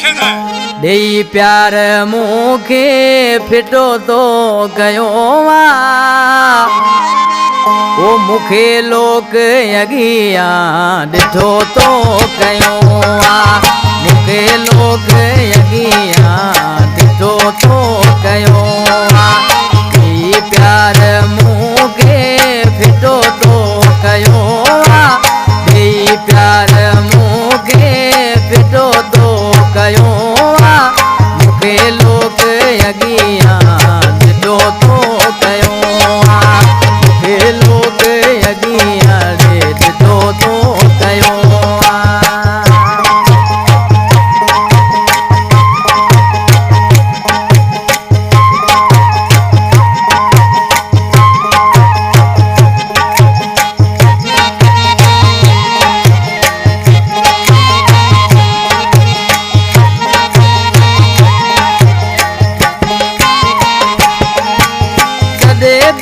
देई प्यार मुखे फिटो तो गयो ओ मुखे लोक अगिया दिठो तो कयो मुखे लोक अगिया दिठो तो कयो देई प्यार मुखे फिटो तो कयो देई प्यार मुखे फिटो तो कयो मुखे लोक अगिया दिठो तो कयो मुखे लोक अगिया दिठो तो कयो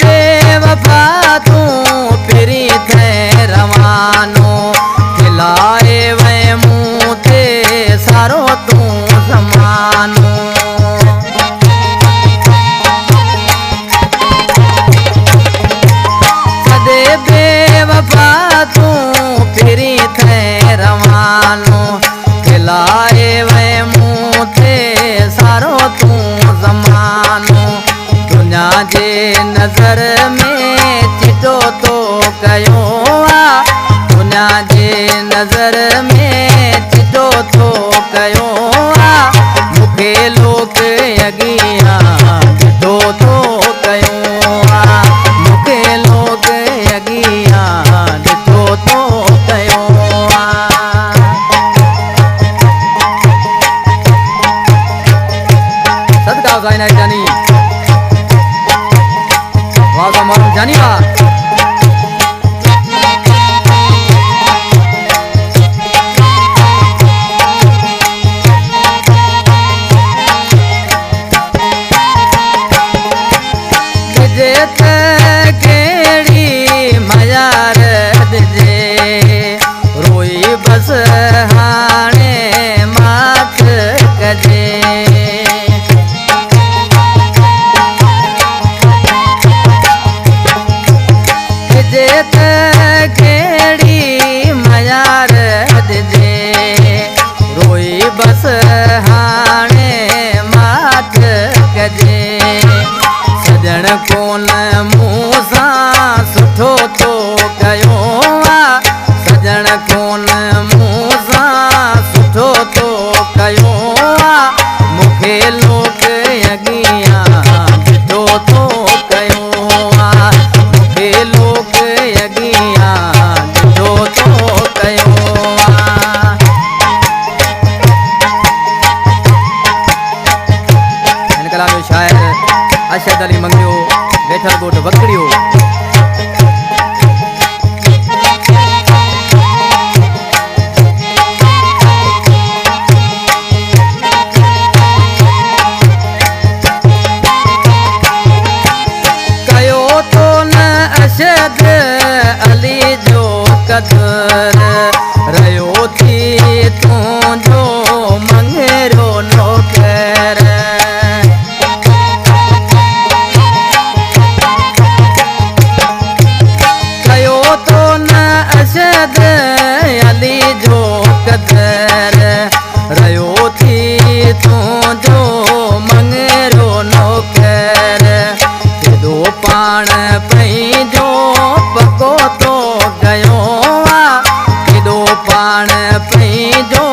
बेवफा तू फिरी थे रवानो खिलाए वे मुँह ते सारो तू समानो सदे बेवफा तू फिरी थे रवानो खिलाए वे मुँह ते सारो तू समानो दुनिया जे नजर में चिटो तो कयो दुनिया जे नजर में चिटो तो कयो मुखे लोक अगिया चिटो तो कयो मुखे लोक अगिया चिटो तो कयो सदका गायना जानी वागा मारू जानी बा जेत केड़ी मजार दिजे रोई बस हाणे मात कजे जेत केड़ी मजार दिजे रोई बस हाणे मात कजे सजण कोन मूंसा सुठो तो कयो सजण कोन मूंसा सुठो तो कयो मुखे लोक अगिया दिठो तो कयो मुखे लोक अगिया दिठो तो कयो इन कलाम जो शायर अशद अली मंगियो वेठल गोट वकड़ियो कयो तो न अशद अली जो कदर रयो थी तूं जो मंगेरो नौकर अशद अली जो कदर रयो थी तूं जो मंगेरो नौकर केदो पाण पंहिंजो पको तो कयो केदो पाण पंहिंजो